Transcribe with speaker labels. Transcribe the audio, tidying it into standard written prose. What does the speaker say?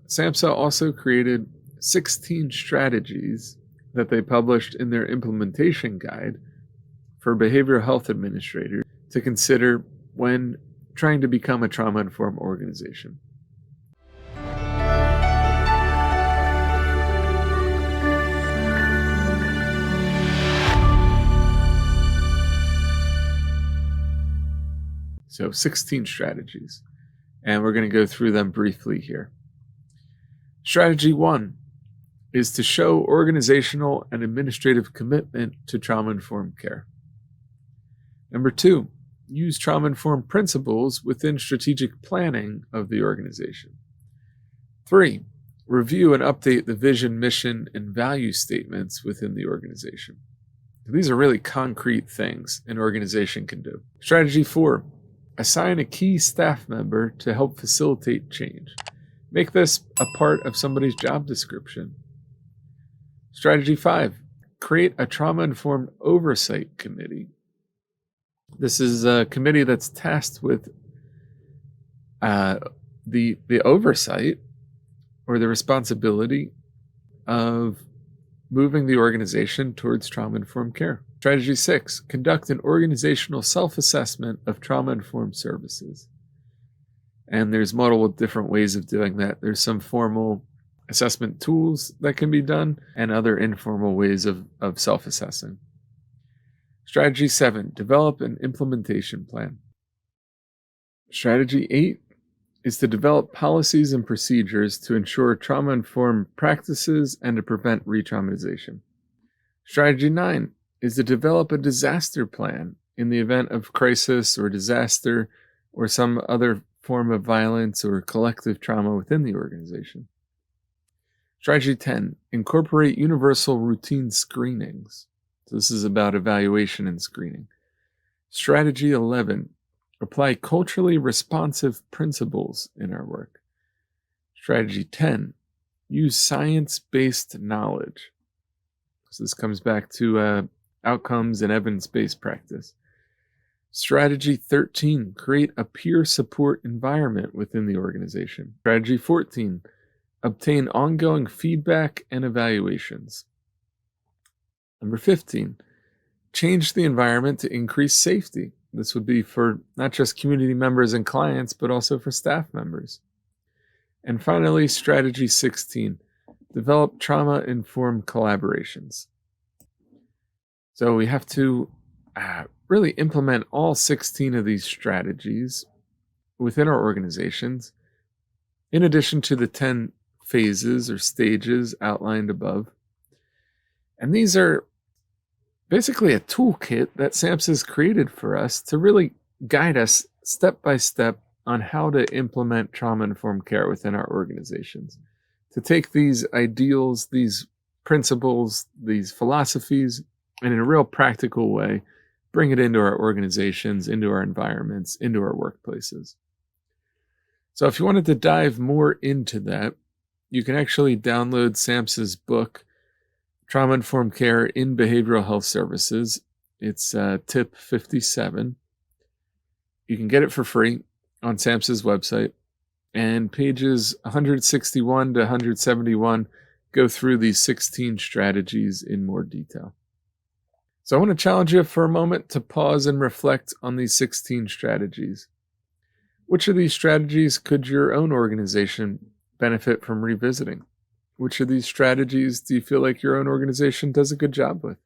Speaker 1: SAMHSA also created 16 strategies that they published in their implementation guide for behavioral health administrators to consider when trying to become a trauma-informed organization. So 16 strategies, and we're going to go through them briefly here. Strategy 1 is to show organizational and administrative commitment to trauma-informed care. Number 2, use trauma-informed principles within strategic planning of the organization. 3, review and update the vision, mission, and value statements within the organization. These are really concrete things an organization can do. Strategy 4, assign a key staff member to help facilitate change. Make this a part of somebody's job description. Strategy 5, create a trauma-informed oversight committee. This is a committee that's tasked with the oversight or the responsibility of moving the organization towards trauma-informed care. Strategy 6, conduct an organizational self-assessment of trauma-informed services. And there's multiple different ways of doing that. There's some formal assessment tools that can be done and other informal ways of self-assessing. Strategy 7, develop an implementation plan. Strategy 8 is to develop policies and procedures to ensure trauma-informed practices and to prevent re-traumatization. Strategy 9 is to develop a disaster plan in the event of crisis or disaster or some other form of violence or collective trauma within the organization. Strategy 10, incorporate universal routine screenings. So this is about evaluation and screening. Strategy 11, apply culturally responsive principles in our work. Strategy 10, use science-based knowledge. So this comes back to outcomes and evidence-based practice. Strategy 13, create a peer support environment within the organization. Strategy 14, obtain ongoing feedback and evaluations. Number 15, change the environment to increase safety. This would be for not just community members and clients, but also for staff members. And finally, strategy 16, develop trauma-informed collaborations. So we have to really implement all 16 of these strategies within our organizations, in addition to the 10 phases or stages outlined above. And these are basically a toolkit that SAMHSA has created for us to really guide us step by step on how to implement trauma-informed care within our organizations. To take these ideals, these principles, these philosophies, and in a real practical way, bring it into our organizations, into our environments, into our workplaces. So if you wanted to dive more into that, you can actually download SAMHSA's book, Trauma-Informed Care in Behavioral Health Services. It's tip 57. You can get it for free on SAMHSA's website. And pages 161 to 171 go through these 16 strategies in more detail. So I want to challenge you for a moment to pause and reflect on these 16 strategies. Which of these strategies could your own organization benefit from revisiting? Which of these strategies do you feel like your own organization does a good job with?